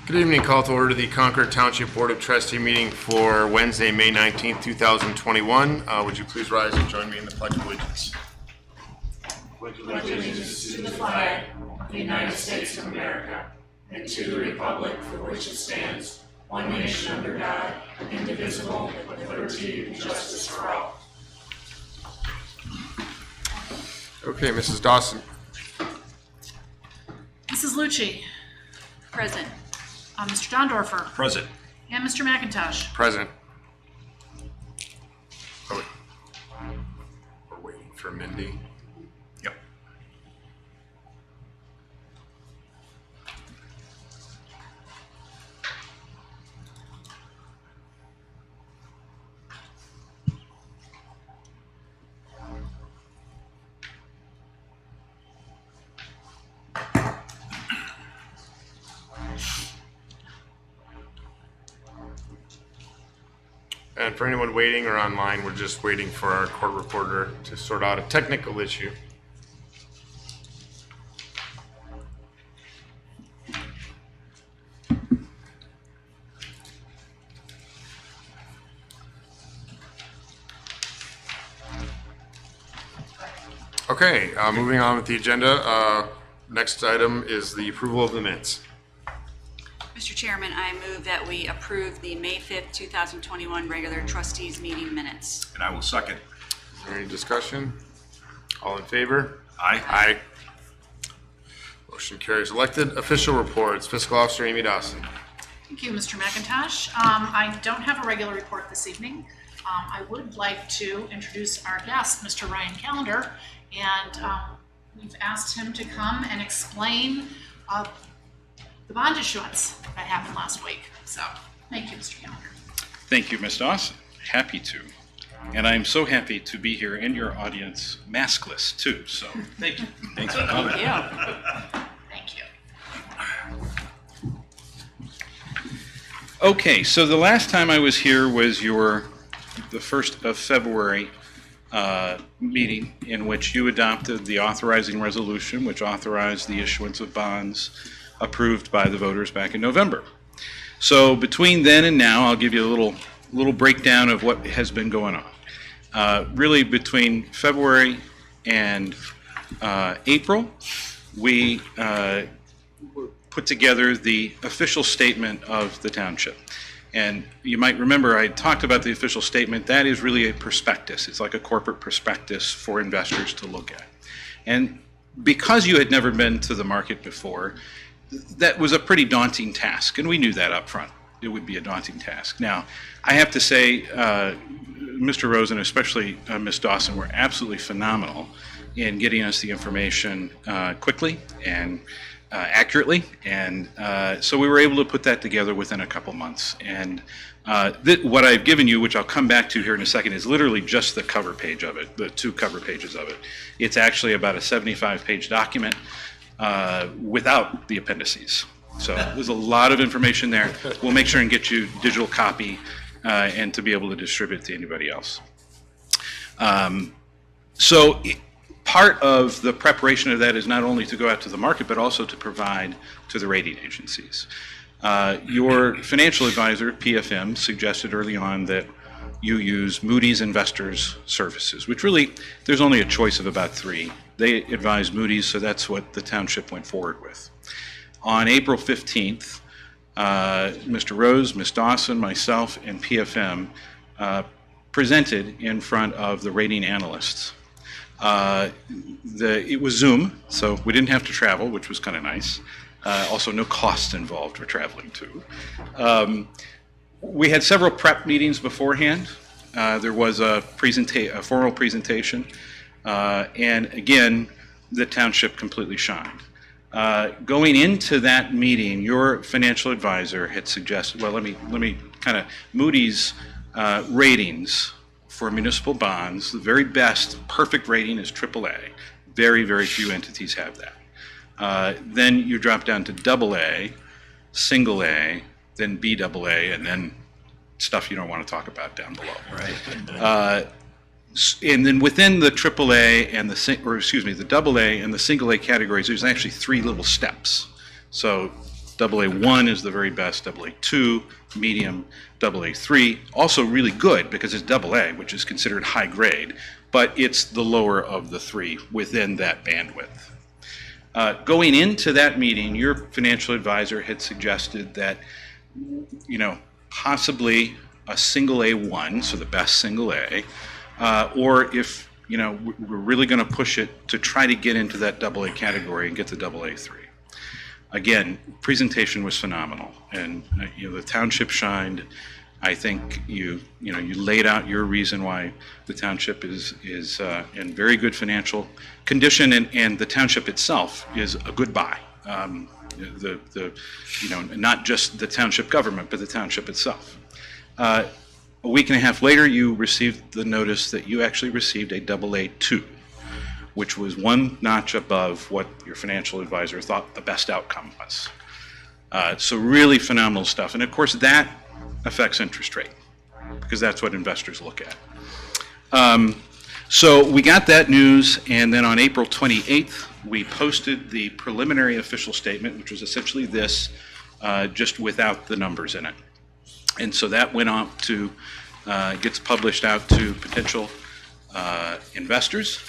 Good evening. Call to order the Concord Township Board of Trustee meeting for Wednesday, May 19th, 2021. Would you please rise and join me in the Pledge of Allegiance? Pledge allegiance to the flag of the United States of America and to the republic for which it stands, one nation under God, indivisible, with liberty and justice for all. Okay, Mrs. Dawson. Mrs. Lucci. Present. Mr. Dondorfer. Present. And Mr. McIntosh. Present. Oh, wait. We're waiting for Mindy. Yep. And for anyone waiting or online, we're just waiting for our court reporter to sort out a technical issue. Okay, moving on with the agenda. Next item is the approval of the minutes. Mr. Chairman, I move that we approve the May 5th, 2021 regular trustees meeting minutes. And I will second. Is there any discussion? All in favor? Aye. Aye. Motion carries. Elected official reports. Fiscal Officer Amy Dawson. Thank you, Mr. McIntosh. I don't have a regular report this evening. I would like to introduce our guest, Mr. Ryan Callender, and we've asked him to come and explain the bond issuance that happened last week. So, thank you, Mr. Callender. Thank you, Ms. Dawson. Happy to. And I'm so happy to be here in your audience, maskless too. So thank you. Thanks for coming. Thank you. Okay, so the last time I was here was the 1st of February meeting in which you adopted the authorizing resolution, which authorized the issuance of bonds approved by the voters back in November. So between then and now, I'll give you a little breakdown of what has been going on. Really, between February and April, we put together the official statement of the township. And you might remember I talked about the official statement. That is really a prospectus. It's like a corporate prospectus for investors to look at. And because you had never been to the market before, that was a pretty daunting task, and we knew that up front. It would be a daunting task. Now, I have to say, Mr. Rosen, especially Ms. Dawson, were absolutely phenomenal in getting us the information quickly and accurately, and so we were able to put that together within a couple months. And what I've given you, which I'll come back to here in a second, is literally just the cover page of it, the 2 cover pages of it. It's actually about a 75-page document without the appendices. So there's a lot of information there. We'll make sure and get you a digital copy and to be able to distribute to anybody else. Part of the preparation of that is not only to go out to the market, but also to provide to the rating agencies. Your financial advisor, PFM, suggested early on that you use Moody's Investors Services, which really, there's only a choice of about 3. They advised Moody's, so that's what the township went forward with. On April 15th, Mr. Rose, Ms. Dawson, myself, and PFM presented in front of the rating analysts. It was Zoom, so we didn't have to travel, which was kind of nice. Also, no costs involved for traveling too. We had several prep meetings beforehand. There was a formal presentation, and again, the township completely shined. Going into that meeting, your financial advisor had suggested, well, let me kind of, Moody's ratings for municipal bonds, the very best perfect rating is AAA. Very, very few entities have that. Then you drop down to AA, single A, then BAA, and then stuff you don't want to talk about down below. Right. And then within the AAA and the AA and the single A categories, there's actually 3 little steps. So AA1 is the very best, AA2, medium, AA3, also really good because it's AA, which is considered high grade, but it's the lower of the three within that bandwidth. Going into that meeting, your financial advisor had suggested that, possibly a single A1, so the best single A, or if, we're really going to push it to try to get into that AA category and get to AA3. Again, presentation was phenomenal, and the township shined. I think you laid out your reason why the township is in very good financial condition, and the township itself is a good buy. Not just the township government, but the township itself. A week and a half later, you received the notice that you actually received a AA2, which was one notch above what your financial advisor thought the best outcome was. So really phenomenal stuff. And of course, that affects interest rate, because that's what investors look at. So we got that news, and then on April 28th, we posted the preliminary official statement, which was essentially this, just without the numbers in it. And so that went out to, gets published out to potential investors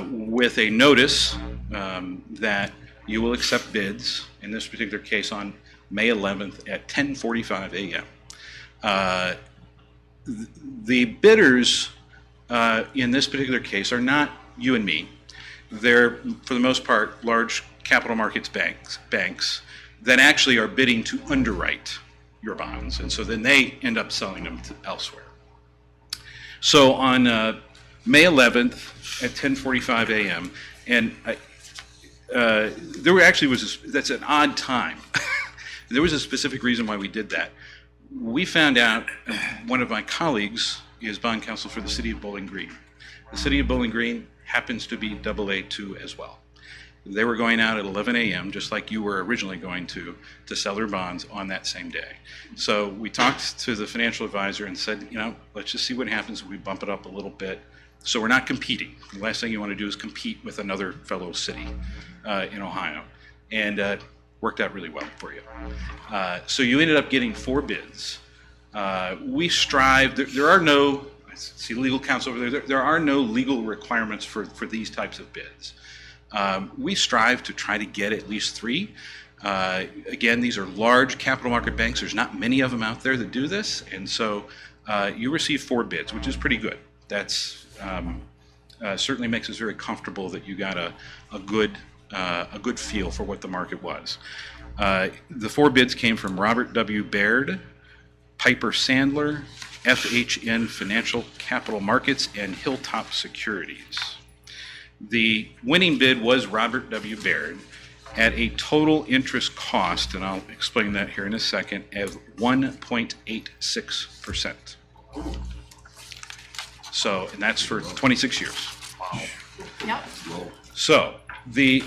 with a notice that you will accept bids, in this particular case on May 11th at 10:45 a.m. The bidders in this particular case are not you and me. They're, for the most part, large capital markets banks that actually are bidding to underwrite your bonds, and so then they end up selling them elsewhere. So on May 11th at 10:45 a.m., and that's an odd time. There was a specific reason why we did that. We found out, one of my colleagues is bond counsel for the city of Bowling Green. The city of Bowling Green happens to be AA2 as well. They were going out at 11 a.m., just like you were originally going to sell their bonds on that same day. So we talked to the financial advisor and said, let's just see what happens if we bump it up a little bit. So we're not competing. The last thing you want to do is compete with another fellow city in Ohio. And worked out really well for you. So you ended up getting 4 bids. We strive, there are no, I see legal counsel over there, there are no legal requirements for these types of bids. We strive to try to get at least 3. Again, these are large capital market banks. There's not many of them out there that do this, and so you receive 4 bids, which is pretty good. That's certainly makes us very comfortable that you got a good feel for what the market was. The 4 bids came from Robert W. Baird, Piper Sandler, FHN Financial Capital Markets, and Hilltop Securities. The winning bid was Robert W. Baird at a total interest cost, and I'll explain that here in a second, of 1.86%. So, and that's for 26 years. Yep. So,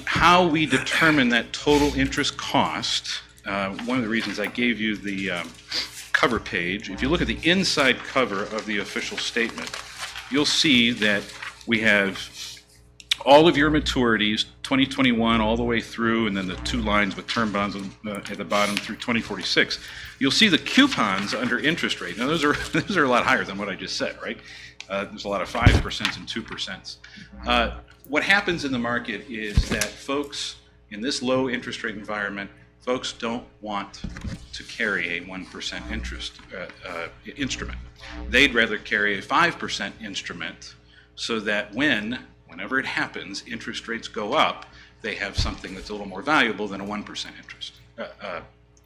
how we determine that total interest cost, one of the reasons I gave you the cover page, if you look at the inside cover of the official statement, you'll see that we have all of your maturities, 2021 all the way through, and then the 2 lines with term bonds at the bottom through 2046. You'll see the coupons under interest rate. Now those are a lot higher than what I just said, right? There's a lot of 5% and 2%. What happens in the market is that folks in this low interest rate environment, folks don't want to carry a 1% interest instrument. They'd rather carry a 5% instrument so that whenever it happens, interest rates go up, they have something that's a little more valuable than a 1% interest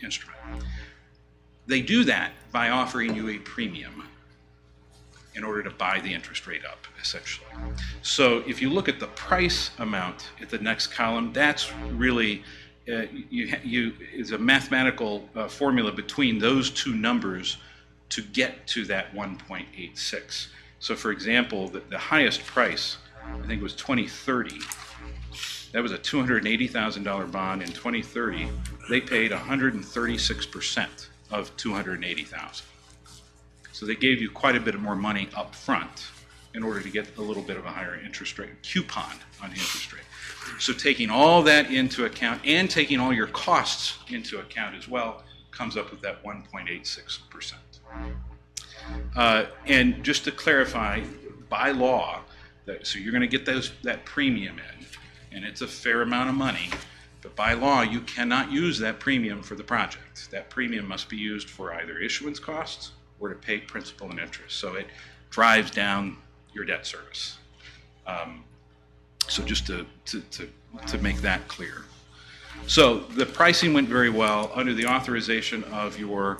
instrument. They do that by offering you a premium in order to buy the interest rate up, essentially. So if you look at the price amount at the next column, that's really, is a mathematical formula between those 2 numbers to get to that 1.86. So for example, the highest price, I think it was 2030. That was a $280,000 bond in 2030. They paid 136% of $280,000. So they gave you quite a bit more money up front in order to get a little bit of a higher interest rate, coupon on interest rate. So taking all that into account and taking all your costs into account as well comes up with that 1.86%. And just to clarify, by law, so you're going to get that premium in, and it's a fair amount of money, but by law, you cannot use that premium for the project. That premium must be used for either issuance costs or to pay principal and interest. So it drives down your debt service. So just to make that clear. So the pricing went very well. Under the authorization of your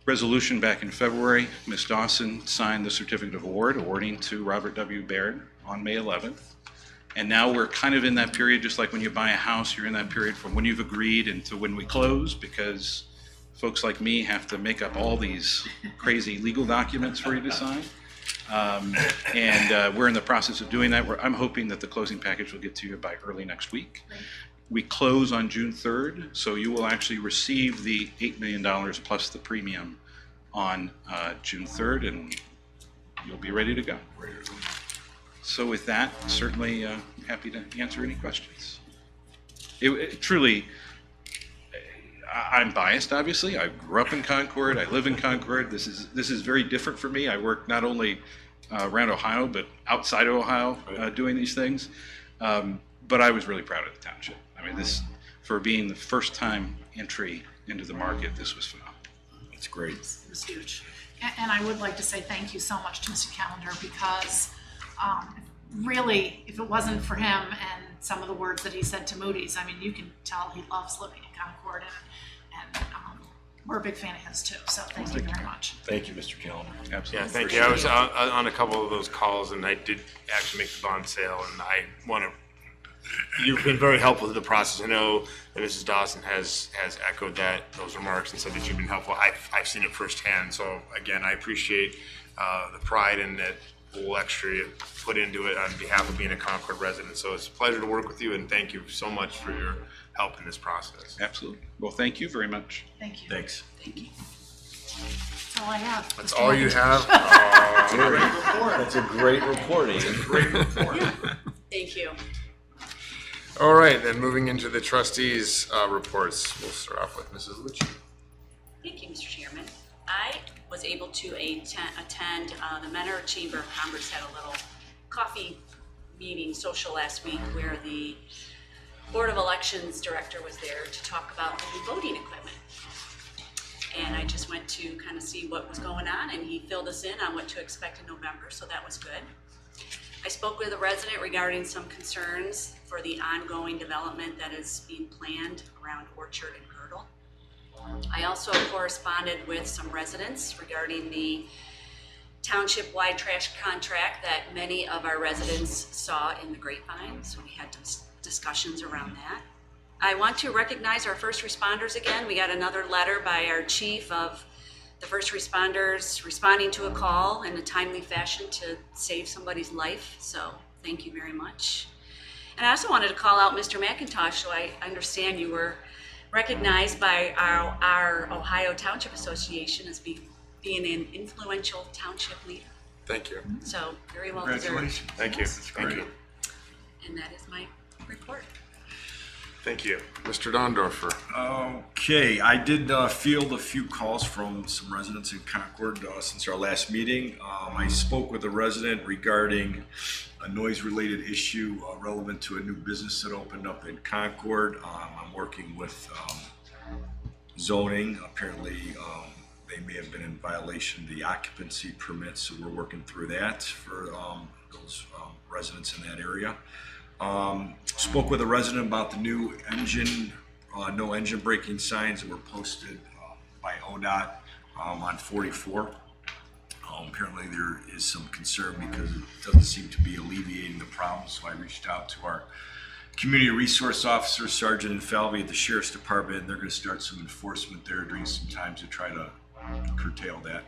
resolution back in February, Ms. Dawson signed the certificate of award awarding to Robert W. Baird on May 11th. And now we're kind of in that period, just like when you buy a house, you're in that period from when you've agreed until when we close, because folks like me have to make up all these crazy legal documents for you to sign. We're in the process of doing that. I'm hoping that the closing package will get to you by early next week. We close on June 3rd, so you will actually receive the $8 million plus the premium on June 3rd, and you'll be ready to go. So with that, certainly happy to answer any questions. It truly, I'm biased, obviously. I grew up in Concord. I live in Concord. This is very different for me. I work not only around Ohio, but outside of Ohio doing these things. But I was really proud of the township. I mean, this, for being the first time entry into the market, this was phenomenal. That's great. It was huge. And I would like to say thank you so much to Mr. Callender, because really, if it wasn't for him and some of the words that he said to Moody's, I mean, you can tell he loves living in Concord, and we're a big fan of his too. So thank you very much. Thank you, Mr. Callender. Absolutely. Yeah, thank you. I was on a couple of those calls, and I did actually make the bond sale, and I want to. You've been very helpful to the process. I know that Mrs. Dawson has echoed those remarks and said that you've been helpful. I've seen it firsthand. So again, I appreciate the pride and that little extra you put into it on behalf of being a Concord resident. So it's a pleasure to work with you, and thank you so much for your help in this process. Absolutely. Well, thank you very much. Thank you. Thanks. Thank you. That's all I have. That's Mr. all you Manager. have? That's a great reporting. Thank you. All right, then moving into the trustees' reports. We'll start off with Mrs. Lucci. Thank you, Mr. Chairman. I was able to attend the Mentor Chamber of Commerce had a little coffee meeting social last week where the Board of Elections Director was there to talk about the new voting equipment. And I just went to kind of see what was going on, and he filled us in on what to expect in November, so that was good. I spoke with a resident regarding some concerns for the ongoing development that is being planned around Orchard and Girdle. I also corresponded with some residents regarding the township-wide trash contract that many of our residents saw in the grapevine, so we had discussions around that. I want to recognize our first responders again. We got another letter by our chief of the first responders responding to a call in a timely fashion to save somebody's life, so thank you very much. And I also wanted to call out Mr. McIntosh, so I understand you were recognized by our Ohio Township Association as being an influential township leader. Thank you. So very well deserved. Thank you. Thank you. And that is my report. Thank you. Mr. Dondorfer. Okay, I did field a few calls from some residents in Concord since our last meeting. I spoke with a resident regarding a noise-related issue relevant to a new business that opened up in Concord. I'm working with zoning. Apparently, they may have been in violation of the occupancy permits, so we're working through that for those residents in that area. Spoke with a resident about the new engine, no engine braking signs that were posted by ODOT on 44. Apparently there is some concern because it doesn't seem to be alleviating the problem, so I reached out to our community resource officer, Sergeant Falvey at the Sheriff's Department, and they're going to start some enforcement there during some time to try to curtail that.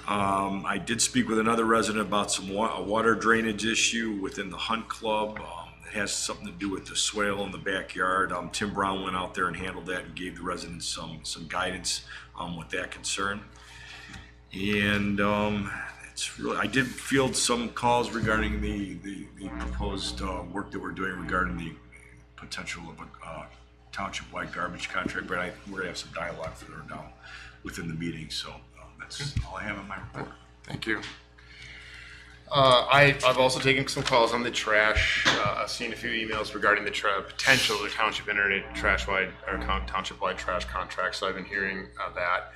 I did speak with another resident about a water drainage issue within the Hunt Club. It has something to do with the swale in the backyard. Tim Brown went out there and handled that and gave the residents some guidance with that concern. And it's really, I did field some calls regarding the proposed work that we're doing regarding the potential of a township-wide garbage contract, but we're gonna have some dialogue further down within the meeting, so that's all I have in my report. Thank you. I've also taken some calls on the trash. I've seen a few emails regarding the potential of the township internet trash-wide or township-wide trash contract, so I've been hearing that.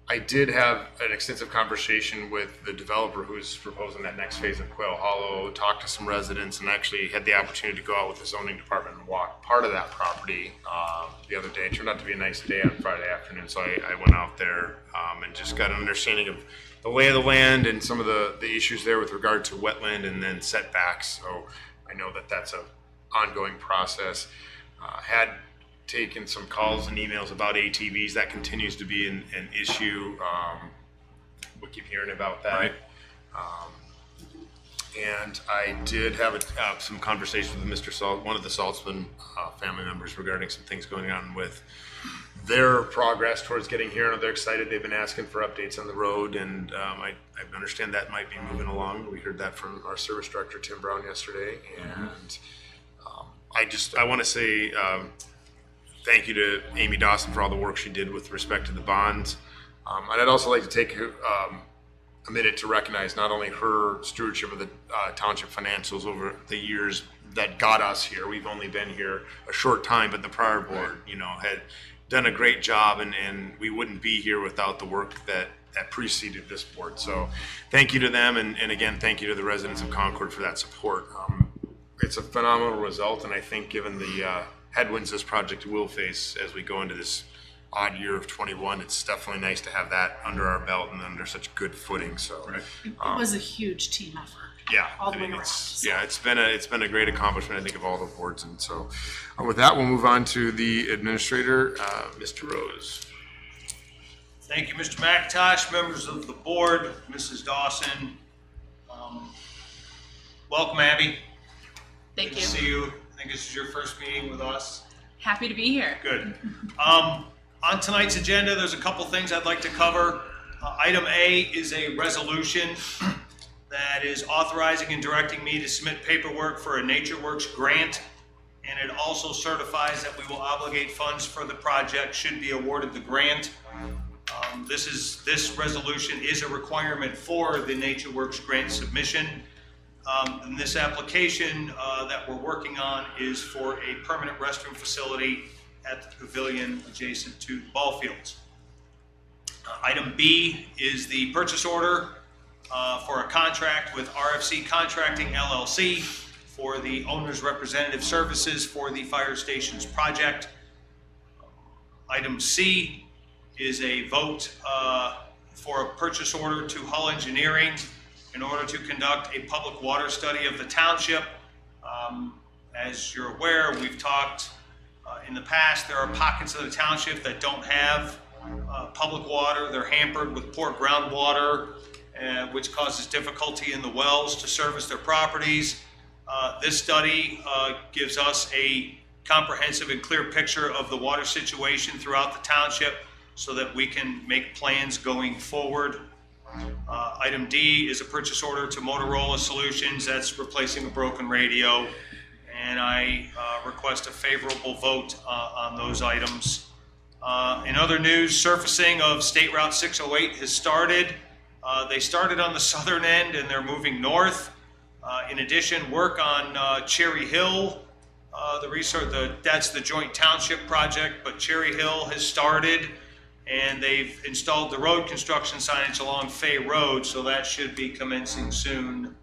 I did have an extensive conversation with the developer who's proposing that next phase of Quail Hollow, talked to some residents, and actually had the opportunity to go out with the zoning department and walk part of that property the other day. It turned out to be a nice day on Friday afternoon, so I went out there and just got an understanding of the lay of the land and some of the issues there with regard to wetland and then setbacks. So I know that that's an ongoing process. Had taken some calls and emails about ATVs. That continues to be an issue. We keep hearing about that. Right. And I did have some conversations with Mr. Salt, one of the Saltzman family members, regarding some things going on with their progress towards getting here. And they're excited. They've been asking for updates on the road, and I understand that might be moving along. We heard that from our service director, Tim Brown, yesterday. And I want to say thank you to Amy Dawson for all the work she did with respect to the bonds. And I'd also like to take a minute to recognize not only her stewardship of the township financials over the years that got us here. We've only been here a short time, but the prior board, had done a great job, and we wouldn't be here without the work that preceded this board. So thank you to them, and again, thank you to the residents of Concord for that support. It's a phenomenal result, and I think given the headwinds this project will face as we go into this odd year of 21, it's definitely nice to have that under our belt and under such good footing. So It was a huge team effort. yeah, all the I way mean, around. it's been a great accomplishment, I think, of all the boards. And so with that, we'll move on to the administrator, Mr. Rose. Thank you, Mr. McIntosh, members of the board, Mrs. Dawson. Welcome, Abby. Thank Good you. to see you. I think this is your first meeting with us. Happy to be here. Good. On tonight's agenda, there's a couple things I'd like to cover. Item A is a resolution that is authorizing and directing me to submit paperwork for a NatureWorks grant, and it also certifies that we will obligate funds for the project should be awarded the grant. This resolution is a requirement for the NatureWorks grant submission. And this application that we're working on is for a permanent restroom facility at the pavilion adjacent to the ball fields. Item B is the purchase order for a contract with RFC Contracting LLC for the owner's representative services for the fire stations project. Item C is a vote for a purchase order to Hull Engineering in order to conduct a public water study of the township. As you're aware, we've talked in the past, there are pockets of the township that don't have public water. They're hampered with poor groundwater, which causes difficulty in the wells to service their properties. This study gives us a comprehensive and clear picture of the water situation throughout the township so that we can make plans going forward. Item D is a purchase order to Motorola Solutions. That's replacing a broken radio. And I request a favorable vote on those items. In other news, surfacing of State Route 608 has started. They started on the southern end and they're moving north. In addition, work on Cherry Hill, that's the joint township project, but Cherry Hill has started. And they've installed the road construction signage along Fay Road, so that should be commencing soon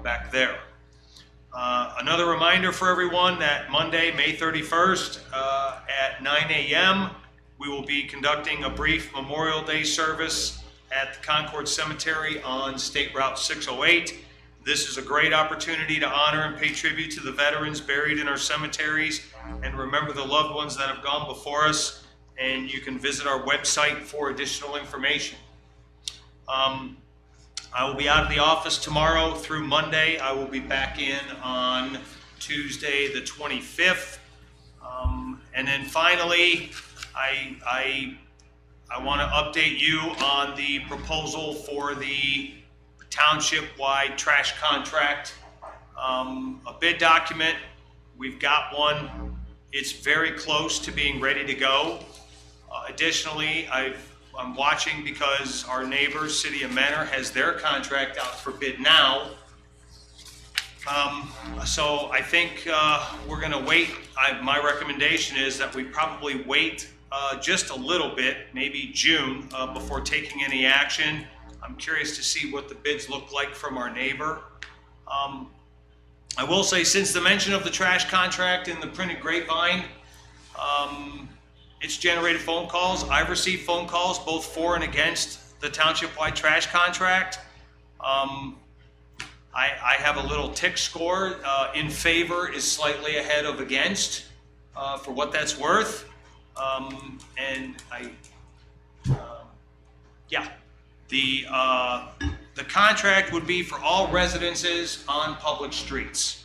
back there. Another reminder for everyone that Monday, May 31st at 9 a.m., we will be conducting a brief Memorial Day service at the Concord Cemetery on State Route 608. This is a great opportunity to honor and pay tribute to the veterans buried in our cemeteries and remember the loved ones that have gone before us. And you can visit our website for additional information. I will be out of the office tomorrow through Monday. I will be back in on Tuesday the 25th. And then finally, I I want to update you on the proposal for the township-wide trash contract. A bid document, we've got one. It's very close to being ready to go. Additionally, I'm watching because our neighbors, City of Mentor, has their contract out for bid now. So I think we're going to wait. My recommendation is that we probably wait just a little bit, maybe June, before taking any action. I'm curious to see what the bids look like from our neighbor. I will say, since the mention of the trash contract in the printed grapevine, it's generated phone calls. I've received phone calls both for and against the township-wide trash contract. I have a little tick score. In favor is slightly ahead of against, for what that's worth. The contract would be for all residences on public streets.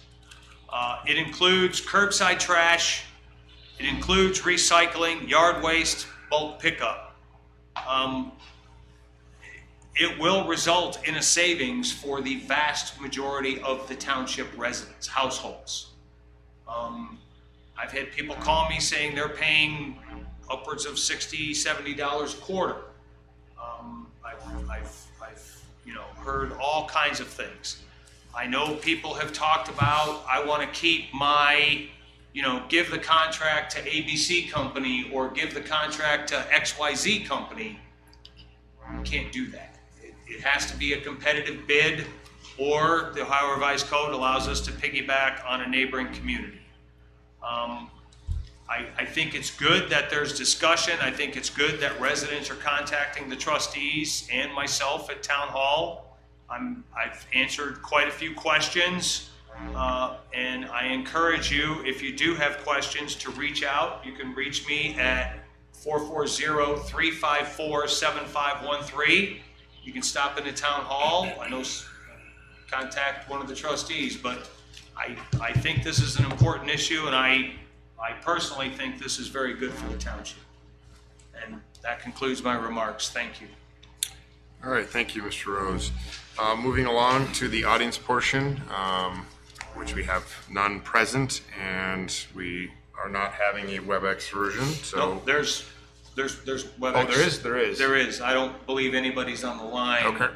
It includes curbside trash. It includes recycling, yard waste, bulk pickup. It will result in a savings for the vast majority of the township residents, households. I've had people call me saying they're paying upwards of $60, $70 a quarter. I've heard all kinds of things. I know people have talked about, I want to keep my, give the contract to ABC company or give the contract to XYZ company. You can't do that. It has to be a competitive bid, or the Ohio Revised Code allows us to piggyback on a neighboring community. I think it's good that there's discussion. I think it's good that residents are contacting the trustees and myself at Town Hall. I've answered quite a few questions, and I encourage you, if you do have questions, to reach out. You can reach me at 440-354-7513. You can stop into Town Hall. I know, contact one of the trustees, but I think this is an important issue, and I personally think this is very good for the township. And that concludes my remarks. Thank you. All right, thank you, Mr. Rose. Moving along to the audience portion, which we have none present, and we are not having a WebEx version. So No, there's WebEx. Oh, there is. There is. I don't believe anybody's on the line. Okay.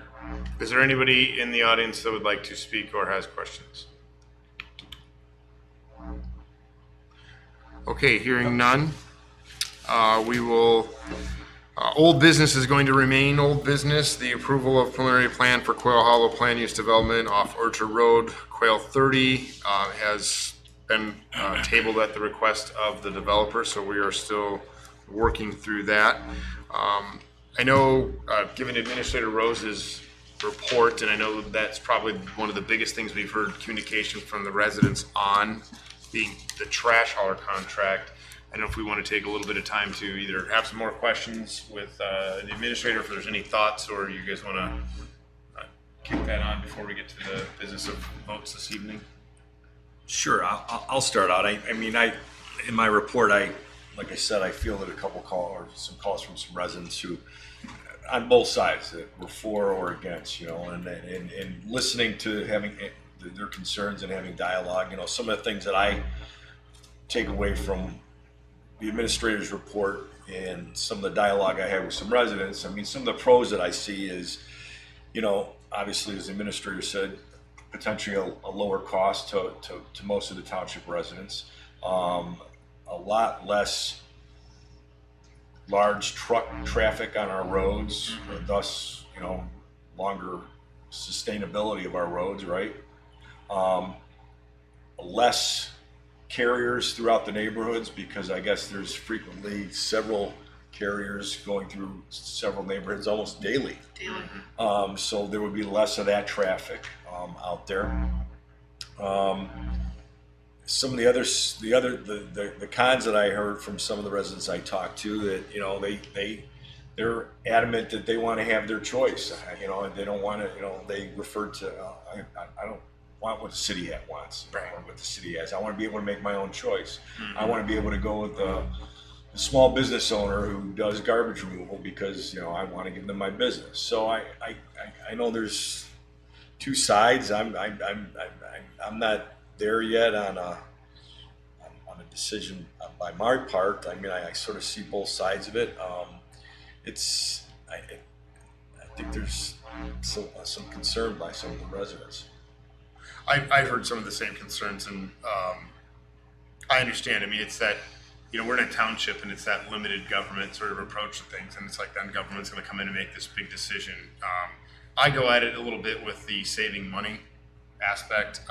Is there anybody in the audience that would like to speak or has questions? Okay, hearing none, we will. Old business is going to remain old business. The approval of preliminary plan for Quail Hollow Plan Use Development off Orchard Road, Quail 30, has been tabled at the request of the developer, so we are still working through that. I know, given Administrator Rose's report, and I know that's probably one of the biggest things we've heard communication from the residents on, being the trash hauler contract. I don't know if we want to take a little bit of time to either have some more questions with the administrator, if there's any thoughts, or you guys want to kick that on before we get to the business of votes this evening. Sure, I'll start out. I mean, in my report, like I said, I fielded a couple some calls from some residents who, on both sides, that were for or against, and listening to having their concerns and having dialogue. Some of the things that I take away from the administrator's report and some of the dialogue I had with some residents. I mean, some of the pros that I see is, obviously, as the administrator said, potentially a lower cost to most of the township residents, a lot less large truck traffic on our roads, thus, longer sustainability of our roads, right? Less carriers throughout the neighborhoods, because I guess there's frequently several carriers going through several neighborhoods almost daily. So there would be less of that traffic out there. Some of the cons that I heard from some of the residents I talked to, that they're adamant that they want to have their choice. They don't want to. They referred to I don't want what the city wants. I want what the city has. I want to be able to make my own choice. I want to be able to go with a small business owner who does garbage removal because, I want to give them my business. So I know there's two sides. I'm not there yet on a decision by my part. I mean, I sort of see both sides of it. I think there's some concern by some of the residents. I've heard some of the same concerns, and I understand. I mean, it's that, we're in a township, and it's that limited government sort of approach to things, and it's like then government's going to come in and make this big decision. I go at it a little bit with the saving money aspect,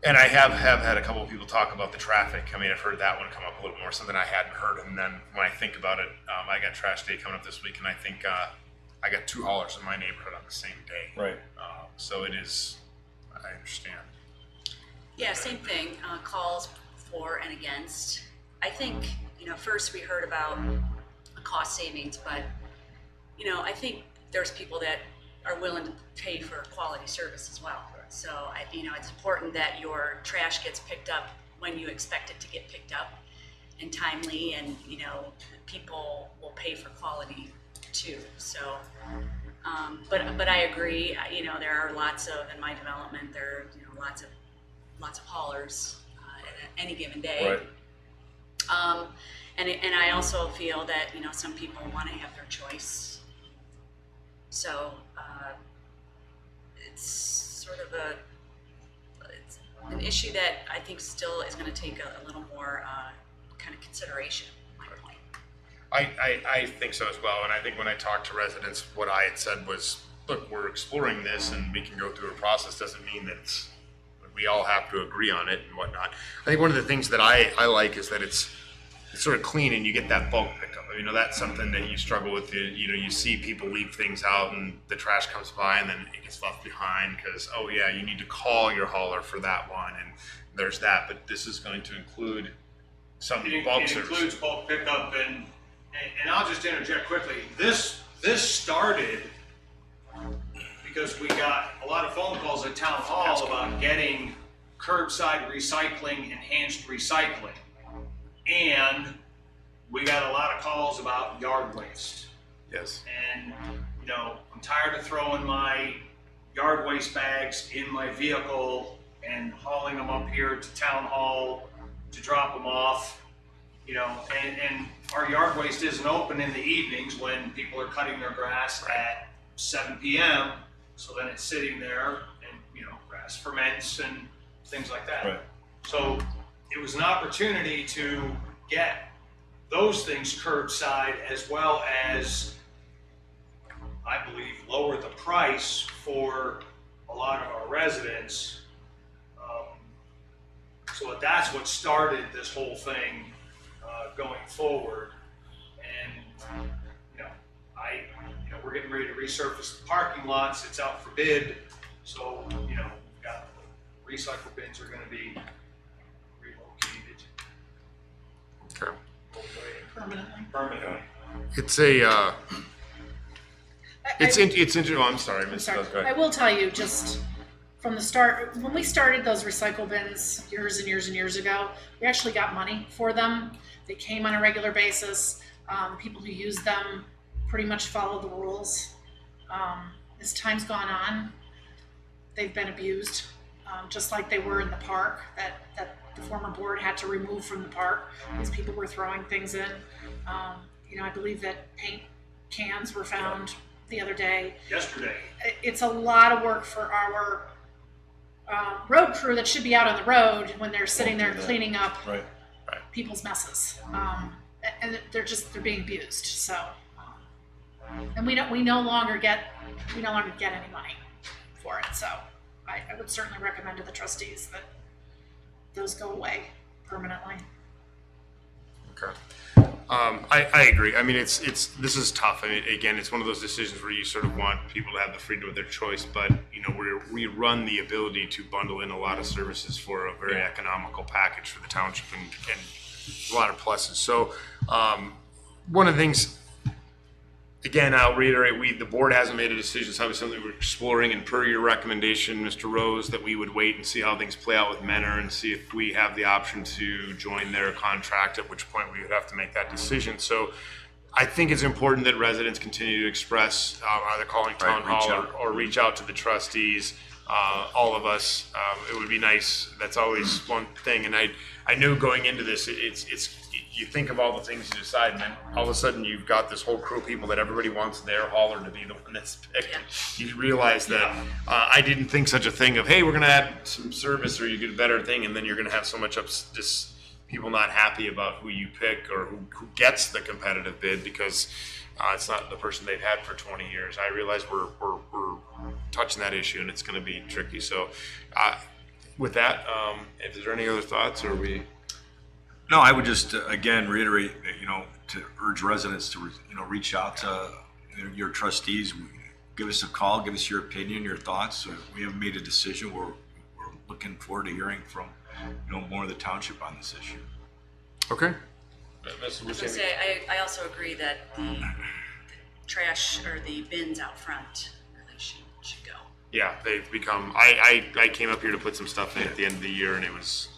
and I have had a couple of people talk about the traffic. I mean, I've heard that one come up a little more, something I hadn't heard. And then when I think about it, I got trash day coming up this week, and I think I got 2 haulers in my neighborhood on the same day. Right. So it is, I understand. Yeah, same thing, calls for and against. I think, first we heard about cost savings, but, I think there's people that are willing to pay for quality service as well. So, it's important that your trash gets picked up when you expect it to get picked up and timely, and, people will pay for quality too. So, but I agree, there are lots of, in my development, there are, lots of haulers at any given day. Right. And I also feel that, some people want to have their choice. So, it's sort of it's an issue that I think still is going to take a little more kind of consideration. My point. I think so as well. And I think when I talked to residents, what I had said was, look, we're exploring this, and we can go through a process. Doesn't mean that we all have to agree on it and whatnot. I think one of the things that I like is that it's sort of clean, and you get that bulk pickup. That's something that you struggle with. You see people leave things out, and the trash comes by, and then it gets left behind because, oh yeah, you need to call your hauler for that one, and there's that. But this is going to include some bulk service. It includes bulk pickup, and I'll just interject quickly. This started because we got a lot of phone calls at town hall about getting curbside recycling, enhanced recycling, and we got a lot of calls about yard waste. Yes. And, I'm tired of throwing my yard waste bags in my vehicle and hauling them up here to town hall to drop them off, and our yard waste isn't open in the evenings when people are cutting their grass at 7 p.m. So then it's sitting there, and, grass ferments and things like that. Right. So it was an opportunity to get those things curbside, as well as, I believe, lower the price for a lot of our residents. So that's what started this whole thing going forward. And, we're getting ready to resurface the parking lots. It's out for bid. So, we've got the recycle bins are going to be relocated. Okay. Permanently. It's a. It's interesting. Oh, I'm sorry, I'm Ms. sorry. Go ahead. I will tell you, just from the start, when we started those recycle bins years and years and years ago, we actually got money for them. They came on a regular basis. People who use them pretty much follow the rules. As time's gone on, they've been abused, just like they were in the park that the former board had to remove from the park. These people were throwing things in. I believe that paint cans were found the other day. Yesterday. It's a lot of work for our road crew that should be out on the road when they're sitting there cleaning up Right. people's messes. And they're being abused. So, and we no longer get any money for it. So I would certainly recommend to the trustees that those go away permanently. Okay. I agree. I mean, this is tough. I mean, again, it's one of those decisions where you sort of want people to have the freedom of their choice, but we run the ability to bundle in a lot of services for a very economical package for the township, and a lot of pluses. So, one of the things, again, I'll reiterate, the board hasn't made a decision, so obviously something we're exploring, and per your recommendation, Mr. Rose, that we would wait and see how things play out with Menor and see if we have the option to join their contract, at which point we would have to make that decision. So I think it's important that residents continue to express, either calling town hall or reach out to the trustees, all of us. It would be nice. That's always one thing. And I knew going into this, it's you think of all the things you decide, and then all of a sudden you've got this whole crew of people that everybody wants their hauler to be the one that's picked. You realize that I didn't think such a thing of, hey, we're going to add some service or you get a better thing, and then you're going to have so much just people not happy about who you pick or who gets the competitive bid because it's not the person they've had for 20 years. I realize we're touching that issue, and it's going to be tricky. So with that, if there's any other thoughts, or we... No, I would just, again, reiterate, to urge residents to, reach out to your trustees. Give us a call, give us your opinion, your thoughts. We haven't made a decision. We're looking forward to hearing from, more of the township on this issue. Okay. I was going to say, I also agree that the trash or the bins out front really should go. Yeah, they've become, I came up here to put some stuff in at the end of the year, and it was,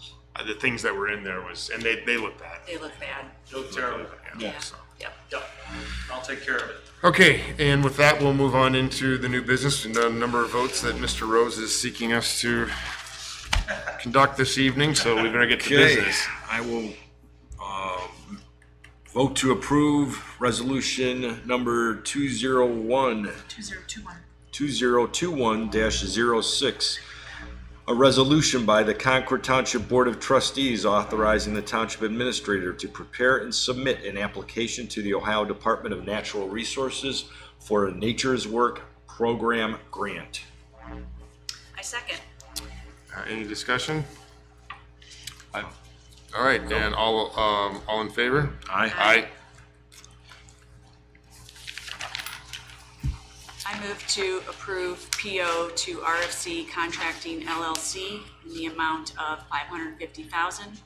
the things that were in there was, and they look bad. They look bad. They look terrible. Yeah. So. Yep. Yep. I'll take care of it. Okay, and with that, we'll move on into the new business and the number of votes that Mr. Rose is seeking us to conduct this evening, so we better get to business. I will vote to approve resolution number 2021-06, a resolution by the Concord Township Board of Trustees authorizing the Township Administrator to prepare and submit an application to the Ohio Department of Natural Resources for a Nature's Work Program grant. I second. Any discussion? All right, and all in favor? Aye. I move to approve PO to RFC Contracting LLC in the amount of $550,000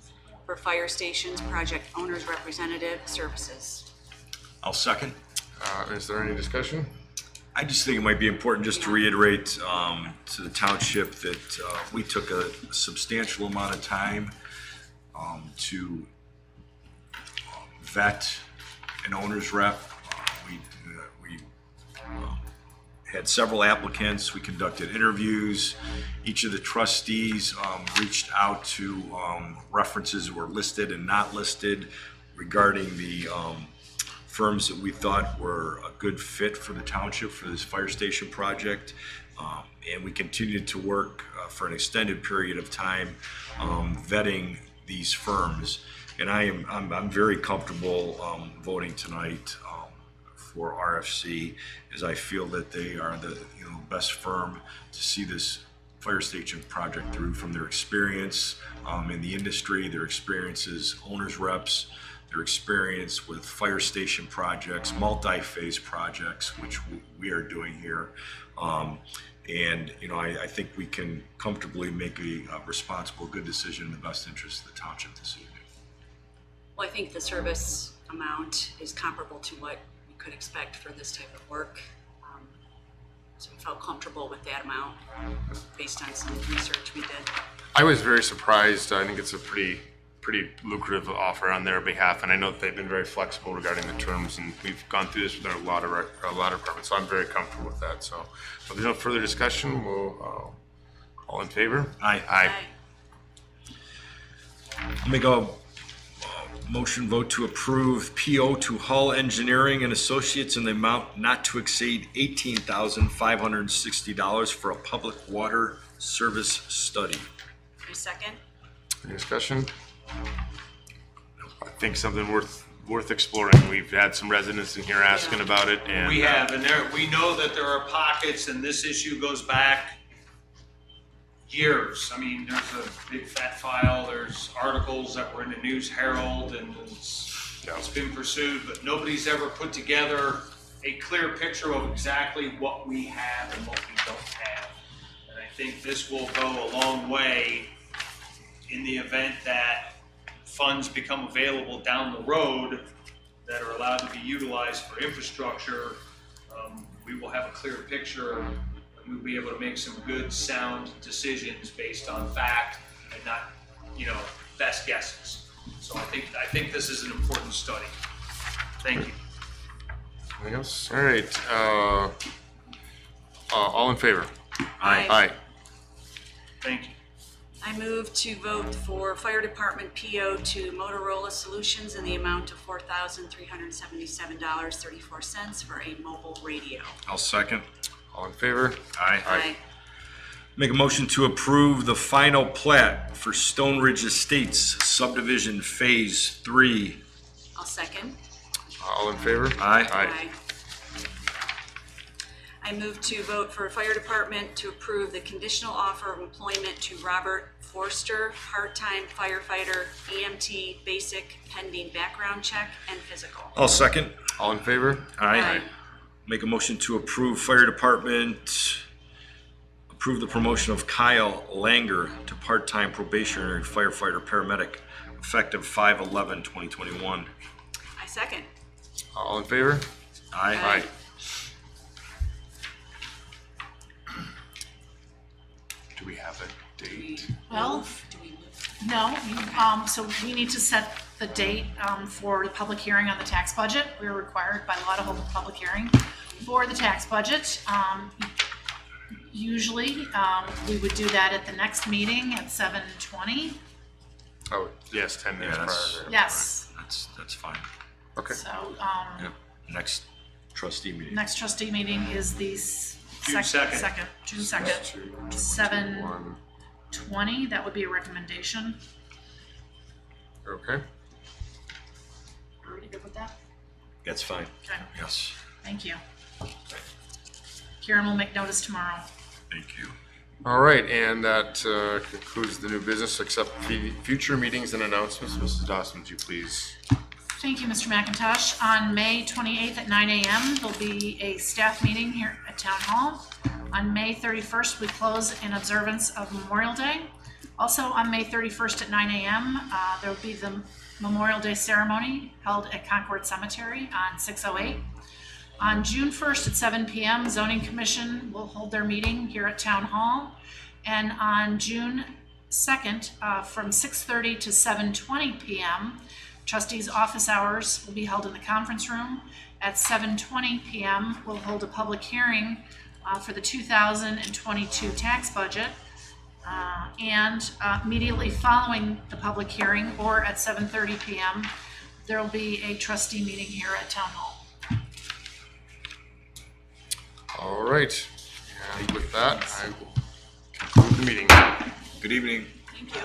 for fire stations project owners representative services. I'll second. Is there any discussion? I just think it might be important just to reiterate to the township that we took a substantial amount of time to vet an owner's rep. We had several applicants. We conducted interviews. Each of the trustees reached out to references that were listed and not listed regarding the firms that we thought were a good fit for the township for this fire station project. And we continued to work for an extended period of time vetting these firms. And I'm very comfortable voting tonight for RFC, as I feel that they are the best firm to see this fire station project through from their experience in the industry, their experience as owners reps, their experience with fire station projects, multi-phase projects, which we are doing here. And I think we can comfortably make a responsible, good decision in the best interest of the township this evening. Well, I think the service amount is comparable to what we could expect for this type of work. So we felt comfortable with that amount based on some research we did. I was very surprised. I think it's a pretty lucrative offer on their behalf, and I know that they've been very flexible regarding the terms, and we've gone through this with a lot of departments, so I'm very comfortable with that. So if there's no further discussion, we'll all in favor? Aye. Make a motion vote to approve PO to Hull Engineering and Associates in the amount not to exceed $18,560 for a public water service study. I second. Any discussion? I think something worth exploring. We've had some residents in here asking about it, and We have, and we know that there are pockets, and this issue goes back years. I mean, there's a big fat file, there's articles that were in the News Herald, and it's been pursued, but nobody's ever put together a clear picture of exactly what we have and what we don't have. And I think this will go a long way in the event that funds become available down the road that are allowed to be utilized for infrastructure, we will have a clear picture, and we'll be able to make some good, sound decisions based on fact and not, best guesses. So I think this is an important study. Thank you. Anything else? All right. All in favor? Aye. Aye. Thank you. I move to vote for Fire Department PO to Motorola Solutions in the amount of $4,377.34 for a mobile radio. I'll second. All in favor? Aye. Make a motion to approve the final plat for Stone Ridge Estates subdivision Phase 3. I'll second. All in favor? Aye. Aye. I move to vote for Fire Department to approve the conditional offer of employment to Robert Forster, part-time firefighter, EMT, basic, pending background check and physical. I'll second. All in favor? Aye. Make a motion to approve Fire Department, approve the promotion of Kyle Langer to part-time probationary firefighter paramedic, effective 5/11/2021. I second. All in favor? Aye. Do we have a date? Well, Do we move? no, so we need to set the date for the public hearing on the tax budget. We're required by law to hold a public hearing for the tax budget. Usually, we would do that at the next meeting at 7:20. Oh, yes, 10 minutes Yeah, that's- prior. Yes, That's fine. Okay. so Next trustee meeting. next trustee meeting is the June 2nd. June 2nd, 7:20. That would be a recommendation. Okay. Everybody good with that? That's fine. Okay, Yes. thank you. Karen will make notice tomorrow. Thank you. All right, and that concludes the new business, except future meetings and announcements. Mrs. Dawson, would you please? Thank you, Mr. McIntosh. On May 28th at 9 a.m., there'll be a staff meeting here at Town Hall. On May 31st, we close in observance of Memorial Day. Also, on May 31st at 9 a.m., there'll be the Memorial Day ceremony held at Concord Cemetery on 608. On June 1st at 7 p.m., Zoning Commission will hold their meeting here at Town Hall. And on June 2nd, from 6:30 to 7:20 p.m., Trustees' office hours will be held in the conference room. At 7:20 p.m., we'll hold a public hearing for the 2022 tax budget. And immediately following the public hearing, or at 7:30 p.m., there will be a trustee meeting here at Town Hall. All right, and with that, I will conclude the meeting. Good evening. Thank you.